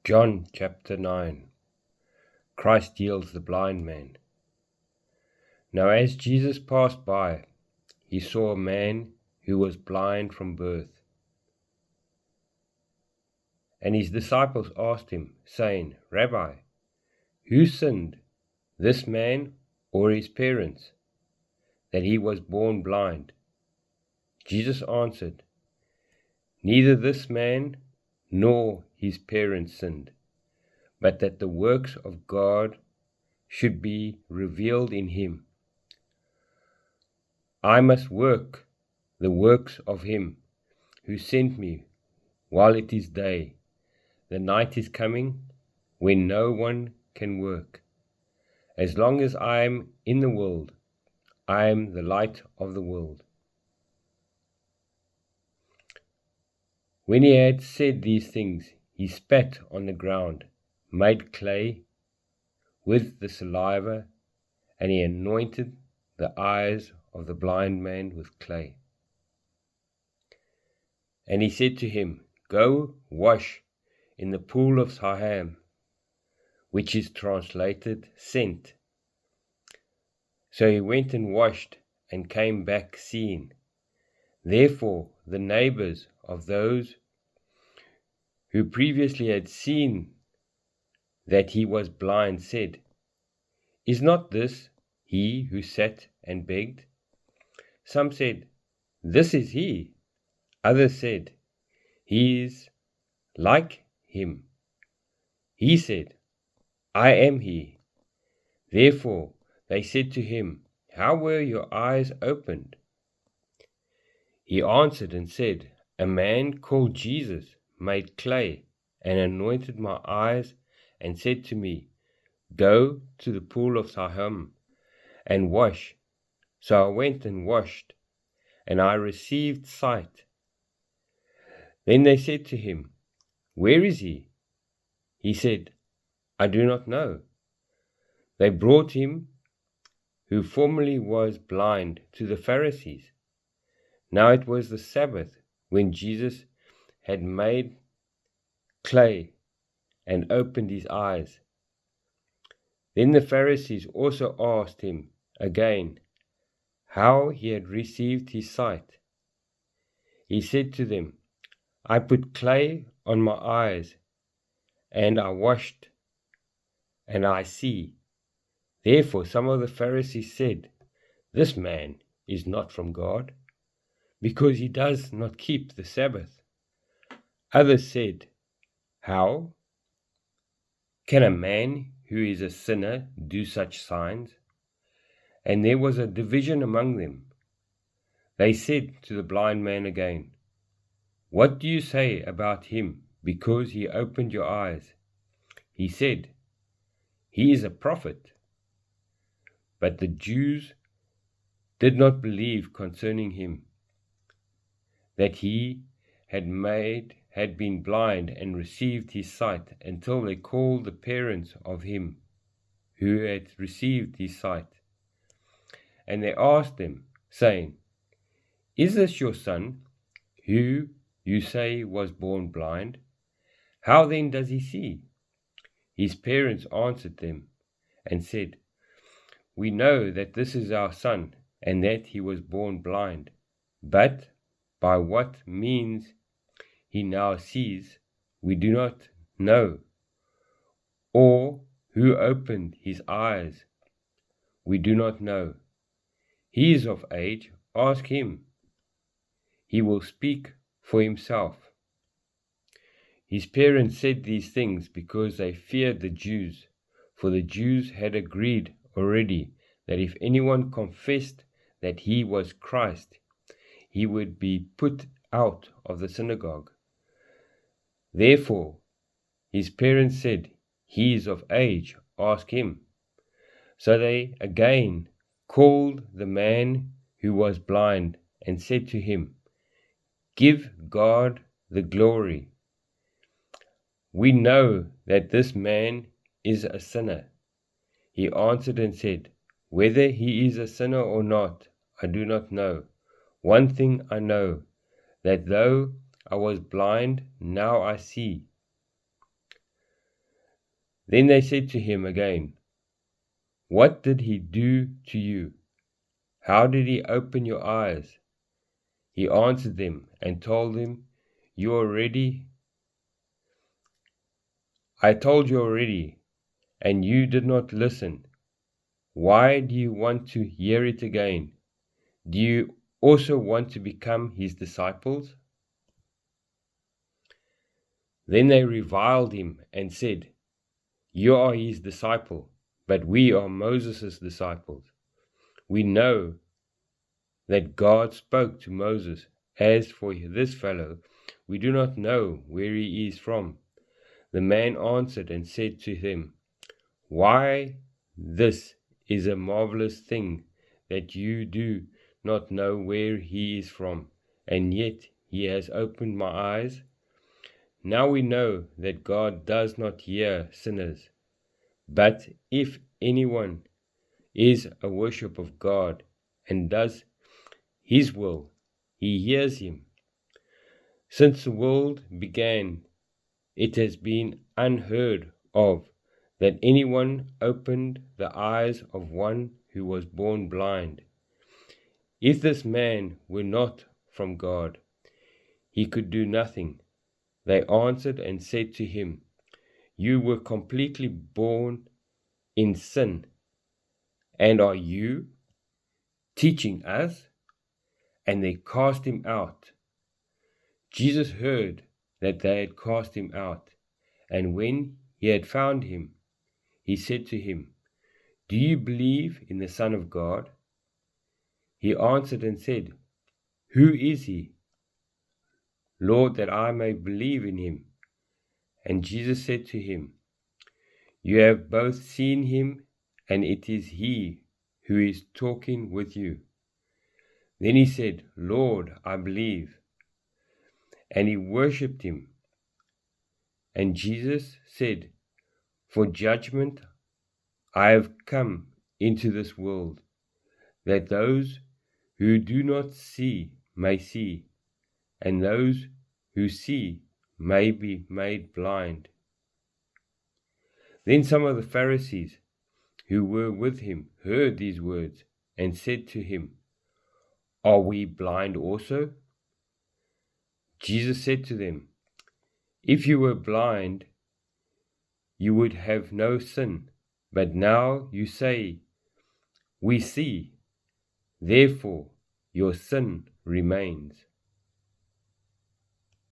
John chapter 9. Christ heals the blind man. Now as Jesus passed by, he saw a man who was blind from birth. And his disciples asked him, saying, Rabbi, who sinned, this man or his parents, that he was born blind? Jesus answered, Neither this man nor his parents sinned, but that the works of God should be revealed in him. I must work the works of him who sent me while it is day. The night is coming when no one can work. As long as I am in the world, I am the light of the world. When he had said these things, he spat on the ground, made clay with the saliva, and he anointed the eyes of the blind man with clay. And he said to him, Go wash in the pool of Siloam, which is translated sent. So he went and washed and came back seeing. Therefore the neighbors of those who previously had seen that he was blind said, Is not this he who sat and begged? Some said, This is he. Others said, He is like him. He said, I am he. Therefore they said to him, How were your eyes opened? He answered and said, A man called Jesus made clay and anointed my eyes and said to me, Go to the pool of Siloam and wash. So I went and washed, and I received sight. Then they said to him, Where is he? He said, I do not know. They brought him, who formerly was blind, to the Pharisees. Now it was the Sabbath, when Jesus had made clay and opened his eyes. Then the Pharisees also asked him again how he had received his sight. He said to them, I put clay on my eyes, and I washed, and I see. Therefore some of the Pharisees said, This man is not from God, because he does not keep the Sabbath. Others said, How can a man who is a sinner do such signs? And there was a division among them. They said to the blind man again, What do you say about him, because he opened your eyes? He said, He is a prophet. But the Jews did not believe concerning him, that he had been blind and received his sight, until they called the parents of him who had received his sight. And they asked them, saying, Is this your son, who you say was born blind? How then does he see? His parents answered them and said, We know that this is our son, and that he was born blind. But by what means he now sees, we do not know. Or who opened his eyes, we do not know. He is of age, ask him. He will speak for himself. His parents said these things because they feared the Jews, for the Jews had agreed already that if anyone confessed that he was Christ, he would be put out of the synagogue. Therefore his parents said, He is of age, ask him. So they again called the man who was blind and said to him, Give God the glory. We know that this man is a sinner. He answered and said, Whether he is a sinner or not, I do not know. One thing I know, that though I was blind, now I see. Then they said to him again, "What did he do to you? How did he open your eyes?" He answered them and told them, I told you already, and you did not listen. Why do you want to hear it again? Do you also want to become his disciples?" Then they reviled him and said, "You are his disciple, but we are Moses' disciples. We know that God spoke to Moses. As for this fellow, we do not know where he is from." The man answered and said to them, "Why, this is a marvelous thing that you do not know where he is from, and yet he has opened my eyes. Now we know that God does not hear sinners, but if anyone is a worshipper of God and does his will, he hears him. Since the world began, it has been unheard of that anyone opened the eyes of one who was born blind. If this man were not from God, he could do nothing." They answered and said to him, "You were completely born in sin, and are you teaching us?" And they cast him out. Jesus heard that they had cast him out, and when he had found him, he said to him, "Do you believe in the Son of God?" He answered and said, "Who is he, Lord, that I may believe in him?" And Jesus said to him, "You have both seen him, and it is he who is talking with you." Then he said, "Lord, I believe." And he worshipped him. And Jesus said, "For judgment I have come into this world, that those who do not see may see, and those who see may be made blind." Then some of the Pharisees who were with him heard these words and said to him, "Are we blind also?" Jesus said to them, "If you were blind, you would have no sin. But now you say, 'We see,' therefore your sin remains."